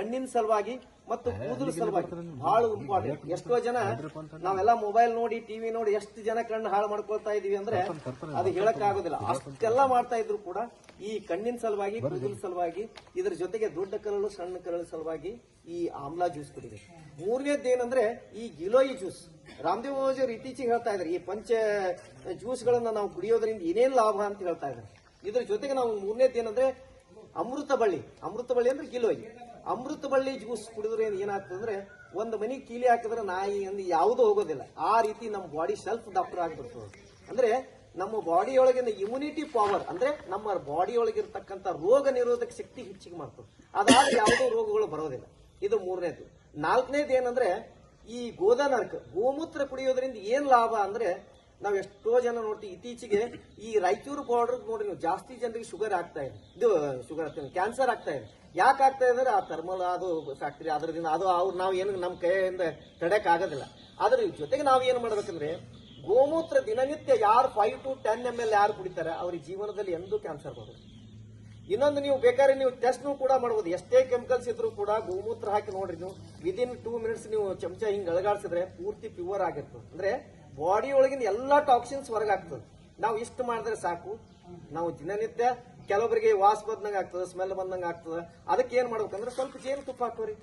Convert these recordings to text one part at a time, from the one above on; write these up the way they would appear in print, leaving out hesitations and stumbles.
ಕಣ್ಣಿನ ಸಲುವಾಗಿ ಮತ್ತು ಕೂದಲು ಸಲುವಾಗಿ ಬಹಳ ಇಂಪಾರ್ಟೆಂಟ್. ಎಷ್ಟೋ ಜನ ನಾವೆಲ್ಲ ಮೊಬೈಲ್ ನೋಡಿ ಟಿವಿ ನೋಡಿ ಎಷ್ಟು ಜನ ಕಣ್ಣು ಹಾಳು ಮಾಡ್ಕೊಳ್ತಾ ಇದೀವಿ ಅಂದ್ರೆ ಅದು ಹೇಳಕ್ ಆಗೋದಿಲ್ಲ. ಅಷ್ಟೆಲ್ಲ ಮಾಡ್ತಾ ಇದ್ರು ಕೂಡ ಈ ಕಣ್ಣಿನ ಸಲುವಾಗಿ ಕೂದಲು ಸಲುವಾಗಿ ಇದರ ಜೊತೆಗೆ ದೊಡ್ಡ ಕರಳು ಸಣ್ಣ ಕರಳು ಸಲುವಾಗಿ ಈ ಆಮ್ಲಾ ಜ್ಯೂಸ್ ಕುಡಿದೆ. ಮೂರನೇದ್ದು ಏನಂದ್ರೆ ಈ ಗಿಲೋಯಿ ಜ್ಯೂಸ್. ರಾಮದೇವ್ ಅವರು ಇತ್ತೀಚೆಗೆ ಹೇಳ್ತಾ ಇದ್ದಾರೆ ಈ ಪಂಚ ಜ್ಯೂಸ್ ಗಳನ್ನ ನಾವು ಕುಡಿಯೋದ್ರಿಂದ ಏನೇನ್ ಲಾಭ ಅಂತ ಹೇಳ್ತಾ ಇದ್ದಾರೆ. ಇದ್ರ ಜೊತೆಗೆ ನಾವು ಮೂರನೇದ್ದು ಏನಂದ್ರೆ ಅಮೃತ ಬಳ್ಳಿ ಅಂದ್ರೆ ಗಿಲೋಯಿ ಅಮೃತ ಬಳ್ಳಿ ಜ್ಯೂಸ್ ಕುಡಿದ್ರೆ ಏನಾಗ್ತದೆ ಅಂದ್ರೆ ಒಂದು ಮನಿ ಕೀಲಿ ಹಾಕಿದ್ರೆ ನಾಯಿ ಅಂದ್ರೆ ಯಾವುದೂ ಹೋಗೋದಿಲ್ಲ. ಆ ರೀತಿ ನಮ್ಮ ಬಾಡಿ ಸೆಲ್ಫ್ ಡಾಕ್ಟರ್ ಆಗಿಬಿಡ್ತದೆ. ಅಂದ್ರೆ ನಮ್ಮ ಬಾಡಿಯೊಳಗಿನ ಇಮ್ಯುನಿಟಿ ಪವರ್ ಅಂದ್ರೆ ನಮ್ಮ ಬಾಡಿಯೊಳಗಿರ್ತಕ್ಕಂಥ ರೋಗ ನಿರೋಧಕ ಶಕ್ತಿ ಹೆಚ್ಚಿಗೆ ಮಾಡ್ತದೆ. ಅದಾದ್ರೆ ಯಾವುದೋ ರೋಗಗಳು ಬರೋದಿಲ್ಲ. ಇದು ಮೂರನೇದು. ನಾಲ್ಕನೇದು ಏನಂದ್ರೆ ಈ ಗೋದಾನರ್ಕ ಗೋಮೂತ್ರ ಕುಡಿಯೋದ್ರಿಂದ ಏನ್ ಲಾಭ ಅಂದ್ರೆ ನಾವ್ ಎಷ್ಟೋ ಜನ ನೋಡ್ತೀವಿ ಇತ್ತೀಚೆಗೆ ಈ ರಾಯಚೂರು ಬಾರ್ಡರ್ ನೋಡಿ ನೀವು ಜಾಸ್ತಿ ಜನರಿಗೆ ಶುಗರ್ ಆಗ್ತಾ ಇದೆ, ಇದು ಶುಗರ್ ಕ್ಯಾನ್ಸರ್ ಆಗ್ತಾ ಇದೆ. ಯಾಕೆ ಆಗ್ತಾ ಇದೆ ಆ ಥರ್ಮಲ್ ಅದು ಫ್ಯಾಕ್ಟರಿ ಅದರಿಂದ ಅದು ಅವ್ರು ನಾವು ಏನು ನಮ್ಮ ಕೈಯಿಂದ ತಡೆಯಕ್ ಆಗೋದಿಲ್ಲ. ಅದ್ರ ಜೊತೆಗೆ ನಾವ್ ಏನ್ ಮಾಡ್ಬೇಕಂದ್ರೆ ಗೋಮೂತ್ರ ದಿನನಿತ್ಯ ಯಾರು 5 to 10 ml ಯಾರು ಕುಡಿತಾರೆ ಅವ್ರಿಗೆ ಜೀವನದಲ್ಲಿ ಎಂದೂ ಕ್ಯಾನ್ಸರ್ ಬರೋದು. ಇನ್ನೊಂದು ನೀವು ಬೇಕಾದ್ರೆ ನೀವು ಟೆಸ್ಟ್ ಕೂಡ ಮಾಡಬಹುದು. ಎಷ್ಟೇ ಕೆಮಿಕಲ್ಸ್ ಇದ್ರೂ ಕೂಡ ಗೋಮೂತ್ರ ಹಾಕಿ ನೋಡ್ರಿ ನೀವು ವಿದಿನ್ 2 minutes ನೀವು ಚಮಚ ಹಿಂಗ್ ಅಳಗಾಡ್ಸಿದ್ರೆ ಪೂರ್ತಿ ಪ್ಯೂರ್ ಆಗಿರ್ತದೆ. ಅಂದ್ರೆ ಬಾಡಿ ಒಳಗಿನ ಎಲ್ಲಾ ಟಾಕ್ಸಿನ್ಸ್ ಹೊರಗಾಗ್ತದೆ. ನಾವು ಇಷ್ಟು ಮಾಡಿದ್ರೆ ಸಾಕು. ನಾವು ದಿನನಿತ್ಯ ಕೆಲವೊಬ್ಬರಿಗೆ ವಾಸ್ ಬಂದಂಗ ಆಗ್ತದೆ, ಸ್ಮೆಲ್ ಬಂದಂಗ ಆಗ್ತದೆ. ಅದಕ್ಕೆ ಏನ್ ಮಾಡ್ಬೇಕಂದ್ರೆ ಸ್ವಲ್ಪ ಜೇನುತುಪ್ಪ ಹಾಕೋರಿ.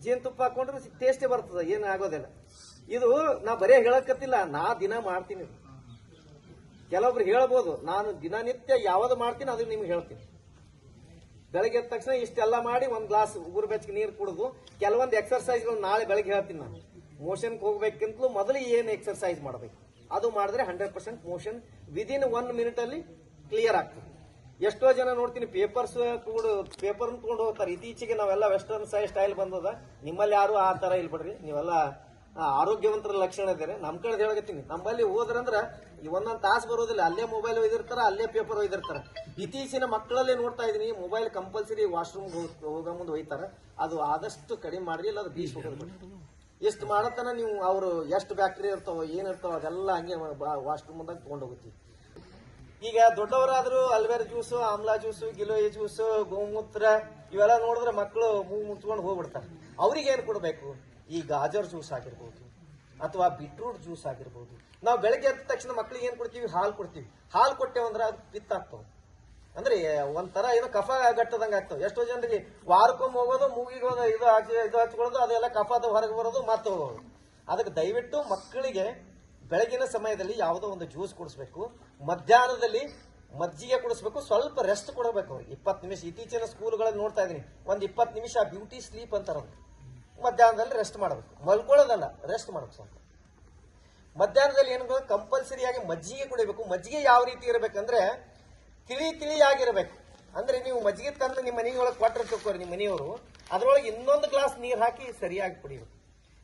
ಜೇನುತುಪ್ಪ ಹಾಕೊಂಡ್ರೆ ಟೇಸ್ಟೇ ಬರ್ತದೆ, ಏನು ಆಗೋದಿಲ್ಲ. ಇದು ನಾ ಬರೇ ಹೇಳಕತ್ತಿಲ್ಲ, ನಾ ದಿನ ಮಾಡ್ತೀನಿ. ಕೆಲವೊಬ್ರು ಹೇಳ್ಬೋದು ನಾನು ದಿನನಿತ್ಯ ಯಾವ್ದು ಮಾಡ್ತೀನಿ ಅದು ನಿಮ್ಗೆ ಹೇಳ್ತೀನಿ. ಬೆಳಗ್ಗೆ ಎದ್ದ ತಕ್ಷಣ ಇಷ್ಟೆಲ್ಲ ಮಾಡಿ ಒಂದ್ ಗ್ಲಾಸ್ ಉಗುರು ಬೆಚ್ಚಗೆ ನೀರು ಕುಡಿದು ಕೆಲವೊಂದು ಎಕ್ಸರ್ಸೈಸ್ಗಳು ನಾಳೆ ಬೆಳಗ್ಗೆ ಹೇಳ್ತೀನಿ. ನಾನು ಮೋಷನ್ಗೆ ಹೋಗ್ಬೇಕಂತಲೂ ಮೊದಲು ಏನು ಎಕ್ಸರ್ಸೈಸ್ ಮಾಡಬೇಕು ಅದು ಮಾಡಿದ್ರೆ 100% ಮೋಷನ್ ವಿದಿನ್ 1 minute ಅಲ್ಲಿ ಕ್ಲಿಯರ್ ಆಗ್ತದೆ. ಎಷ್ಟೋ ಜನ ನೋಡ್ತೀನಿ ಪೇಪರ್ ತಗೊಂಡು ಹೋಗ್ತಾರೆ. ಇತ್ತೀಚೆಗೆ ನಾವೆಲ್ಲ ವೆಸ್ಟರ್ನ್ ಸ್ಟೈಲ್ ಬಂದದ. ನಿಮ್ಮಲ್ಲಿ ಯಾರು ಆ ತರ ಇಲ್ಲಿ ಬಿಡ್ರಿ, ನೀವೆಲ್ಲ ಆರೋಗ್ಯವಂತರ ಲಕ್ಷಣ ಇದ್ದಾರೆ. ನಮ್ ಕಡೆ ಹೇಳಕತ್ತೀನಿ, ನಮ್ಮಲ್ಲಿ ಹೋದ್ರಂದ್ರ ಒಂದೊಂದು ತಾಸು ಬರೋದಿಲ್ಲ, ಅಲ್ಲೇ ಮೊಬೈಲ್ ಒಯ್ದಿರ್ತಾರ, ಅಲ್ಲೇ ಪೇಪರ್ ಒಯ್ದಿರ್ತಾರ. ಇತ್ತೀಚಿನ ಮಕ್ಕಳಲ್ಲೇ ನೋಡ್ತಾ ಇದೀನಿ ಮೊಬೈಲ್ ಕಂಪಲ್ಸರಿ ವಾಶ್ರೂಮ್ ಹೋಗೋ ಮುಂದೆ ಒಯ್ತಾರ. ಅದು ಆದಷ್ಟು ಕಡಿಮೆ ಮಾಡ್ರಿ, ಇಲ್ಲ ಅದು ಬೀಸ್ ಹೋಗೋದು. ಎಷ್ಟು ಮಾಡತನ ನೀವು ಅವರು ಎಷ್ಟು ಬ್ಯಾಕ್ಟೀರಿಯಾ ಇರ್ತಾವ ಏನಿರ್ತಾವ ಅದೆಲ್ಲ ಹಂಗೆ ವಾಶ್ರೂಮ್ ಮುಂದಾಗ ತಗೊಂಡು ಹೋಗ್ತೀವಿ. ಈಗ ದೊಡ್ಡವರಾದ್ರೂ ಅಲ್ವೇರ್ juice, amla juice, Giloi juice, ಗೋಮೂತ್ರ ಇವೆಲ್ಲ ನೋಡಿದ್ರೆ ಮಕ್ಕಳು ಮೂಗು ಮುಚ್ಕೊಂಡು ಹೋಗ್ಬಿಡ್ತಾರೆ. ಅವ್ರಿಗೆ ಏನ್ ಕೊಡ್ಬೇಕು? ಈ ಗಾಜರ್ ಜ್ಯೂಸ್ ಆಗಿರ್ಬೋದು ಅಥವಾ ಬೀಟ್ರೂಟ್ ಜ್ಯೂಸ್ ಆಗಿರ್ಬೋದು. ನಾವು ಬೆಳಗ್ಗೆ ಎದ್ದ ತಕ್ಷಣ ಮಕ್ಳಿಗೆ ಏನ್ ಕೊಡ್ತೀವಿ? ಹಾಲು ಕೊಡ್ತೀವಿ. ಹಾಲು ಕೊಟ್ಟೇವಂದ್ರೆ ಅದು ಪಿತ್ತ ಆಗ್ತಾವ. ಅಂದ್ರೆ ಒಂಥರ ಏನೋ ಕಫ ಗಟ್ಟದಂಗ ಆಗ್ತಾವ. ಎಷ್ಟೋ ಜನರಿಗೆ ವಾರಕ್ಕೊಮ್ಮೆ ಹೋಗೋದು, ಮೂಗಿಗೆ ಹೋದ ಇದು ಹಚ್ಕೊಳ್ಳೋದು, ಅದೆಲ್ಲ ಕಫದ ಹೊರಗೆ ಬರೋದು ಮತ್ತೆ ಹೋಗೋದು. ಅದಕ್ಕೆ ದಯವಿಟ್ಟು ಮಕ್ಕಳಿಗೆ ಬೆಳಗಿನ ಸಮಯದಲ್ಲಿ ಯಾವುದೋ ಒಂದು ಜ್ಯೂಸ್ ಕುಡಿಸ್ಬೇಕು. ಮಧ್ಯಾಹ್ನದಲ್ಲಿ ಮಜ್ಜಿಗೆ ಕುಡಿಸ್ಬೇಕು. ಸ್ವಲ್ಪ ರೆಸ್ಟ್ ಕೊಡಬೇಕು ಅವ್ರಿಗೆ 20 ನಿಮಿಷ. ಇತ್ತೀಚಿನ ಸ್ಕೂಲ್ಗಳಲ್ಲಿ ನೋಡ್ತಾ ಇದೀನಿ, ಒಂದು 20 ನಿಮಿಷ ಬ್ಯೂಟಿ ಸ್ಲೀಪ್ ಅಂತಾರ. ಮಧ್ಯಾಹ್ನದಲ್ಲಿ ರೆಸ್ಟ್ ಮಾಡಬೇಕು, ಮಲ್ಕೊಳ್ಳೋದಲ್ಲ, ರೆಸ್ಟ್ ಮಾಡಬೇಕು. ಸ್ವಲ್ಪ ಮಧ್ಯಾಹ್ನದಲ್ಲಿ ಏನು ಕಂಪಲ್ಸರಿಯಾಗಿ ಮಜ್ಜಿಗೆ ಕುಡಿಬೇಕು. ಮಜ್ಜಿಗೆ ಯಾವ ರೀತಿ ಇರಬೇಕಂದ್ರೆ ತಿಳಿಯಾಗಿರ್ಬೇಕು. ಅಂದ್ರೆ ನೀವು ಮಜ್ಜಿಗೆ ತಂದ್ರೆ ನಿಮ್ಮ ಮನೆಯೊಳಗೆ ಕೊಟ್ಟರೆ ತಿಳ್ಕೊರಿ, ನಿಮ್ಮ ಮನೆಯವರು ಅದ್ರೊಳಗೆ ಇನ್ನೊಂದು ಗ್ಲಾಸ್ ನೀರು ಹಾಕಿ ಸರಿಯಾಗಿ ಕುಡಿಬೇಕು.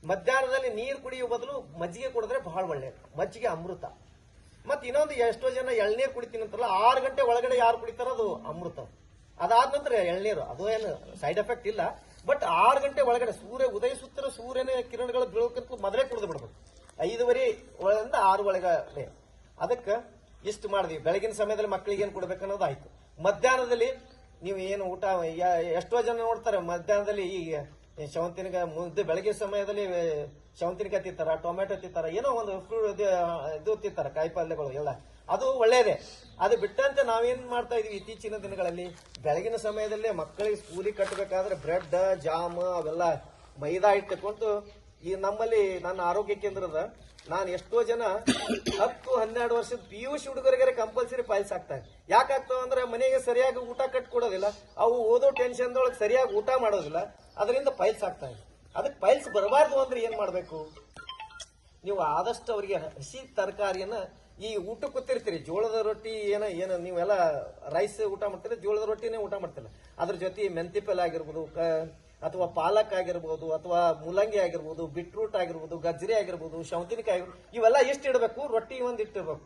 ಮಧ್ಯಾಹ್ನದಲ್ಲಿ ನೀರು ಕುಡಿಯುವ ಬದಲು ಮಜ್ಜಿಗೆ ಕುಡಿದ್ರೆ ಬಹಳ ಒಳ್ಳೆಯದು. ಮಜ್ಜಿಗೆ ಅಮೃತ. ಮತ್ತೆ ಇನ್ನೊಂದು ಎಷ್ಟೋ ಜನ ಎಳ್ನೀರು ಕುಡಿತೀನಿ ಅಂತಾರಲ್ಲ, 6 ಗಂಟೆ ಒಳಗಡೆ ಯಾರು ಕುಡಿತಾರೋ ಅದು ಅಮೃತ. ಅದಾದ ನಂತರ ಎಳ್ನೀರು ಅದು ಏನು ಸೈಡ್ ಎಫೆಕ್ಟ್ ಇಲ್ಲ. ಬಟ್ 6 ಗಂಟೆ ಒಳಗಡೆ ಸೂರ್ಯ ಉದಯಿಸುತ್ತಿರೋ ಸೂರ್ಯನ ಕಿರಣಗಳು ಬೀಳೋಕ್ಕಿಂತ ಮೊದಲೇ ಕುಡಿದು ಬಿಡ್ಬೇಕು. 5:30 ಒಳಗಿಂದ 6 ಒಳಗಡೆ. ಅದಕ್ಕೆ ಇಷ್ಟು ಮಾಡಿದ್ವಿ. ಬೆಳಗಿನ ಸಮಯದಲ್ಲಿ ಮಕ್ಕಳಿಗೆ ಏನು ಕೊಡ್ಬೇಕು ಅನ್ನೋದು ಆಯ್ತು. ಮಧ್ಯಾಹ್ನದಲ್ಲಿ ನೀವು ಏನು ಊಟ, ಎಷ್ಟೋ ಜನ ನೋಡ್ತಾರೆ ಮಧ್ಯಾಹ್ನದಲ್ಲಿ ಈ ಶವಂತಿನಿಗೆ ಮುದ್ದೆ, ಬೆಳಗ್ಗೆ ಸಮಯದಲ್ಲಿ ಶವಂತಿನಿಕಾಯಿ ತಿಂತಾರ, ಟೊಮೆಟೊ ತಿಂತಾರ, ಏನೋ ಒಂದು ಇದು ತಿಂತಾರ, ಕಾಯಿ ಪಲ್ಯಗಳು ಎಲ್ಲ. ಅದು ಒಳ್ಳೇದೇ. ಅದು ಬಿಟ್ಟಂತೆ ನಾವೇನ್ ಮಾಡ್ತಾ ಇದೀವಿ ಇತ್ತೀಚಿನ ದಿನಗಳಲ್ಲಿ ಬೆಳಗಿನ ಸಮಯದಲ್ಲೇ ಮಕ್ಕಳಿಗೆ ಸ್ಕೂಲಿಗೆ ಕಟ್ಟಬೇಕಾದ್ರೆ ಬ್ರೆಡ್, ಜಾಮ್ ಅವೆಲ್ಲ ಮೈದಾ ಇಟ್ಟುಕೊಂಡು ಈ ನಮ್ಮಲ್ಲಿ ನನ್ನ ಆರೋಗ್ಯ ಕೇಂದ್ರದ ನಾನು ಎಷ್ಟೋ ಜನ 10-12 ವರ್ಷದ PUC ಹುಡುಗರಿಗೆ ಕಂಪಲ್ಸರಿ ಫೈಲ್ಸ್ ಆಗ್ತಾ ಇದೆ. ಯಾಕಾಗ್ತಾವ ಅಂದ್ರೆ ಮನೆಗೆ ಸರಿಯಾಗಿ ಊಟ ಕಟ್ಕೊಡೋದಿಲ್ಲ, ಅವು ಓದೋ ಟೆನ್ಷನ್ದೊಳಗೆ ಸರಿಯಾಗಿ ಊಟ ಮಾಡೋದಿಲ್ಲ, ಅದರಿಂದ ಫೈಲ್ಸ್ ಆಗ್ತಾ ಇದೆ. ಅದಕ್ಕೆ ಫೈಲ್ಸ್ ಬರಬಾರ್ದು ಅಂದ್ರೆ ಏನ್ ಮಾಡ್ಬೇಕು? ನೀವು ಆದಷ್ಟು ಅವರಿಗೆ ಹಸಿ ತರಕಾರಿಯನ್ನ ಈ ಊಟ ಕೂತಿರ್ತೀರಿ, ಜೋಳದ ರೊಟ್ಟಿ ಏನು ನೀವೆಲ್ಲ ರೈಸ್ ಊಟ ಮಾಡ್ತೀರಿ, ಜೋಳದ ರೊಟ್ಟಿನೇ ಊಟ ಮಾಡ್ತಿಲ್ಲ. ಅದ್ರ ಜೊತೆ ಮೆಂತಿ ಪಲ್ಯ ಆಗಿರ್ಬೋದು, ಅಥವಾ ಪಾಲಕ್ ಆಗಿರ್ಬೋದು, ಅಥವಾ ಮೂಲಂಗಿ ಆಗಿರ್ಬೋದು, ಬೀಟ್ರೂಟ್ ಆಗಿರ್ಬೋದು, ಗಜ್ರಿ ಆಗಿರ್ಬೋದು, ಶೌಂತಿನಿಕಾಯಿ ಆಗಿರ್ಬೋದು, ಇವೆಲ್ಲ ಎಷ್ಟು ಇಡಬೇಕು? ರೊಟ್ಟಿ 1 ಇಟ್ಟಿರ್ಬೇಕು.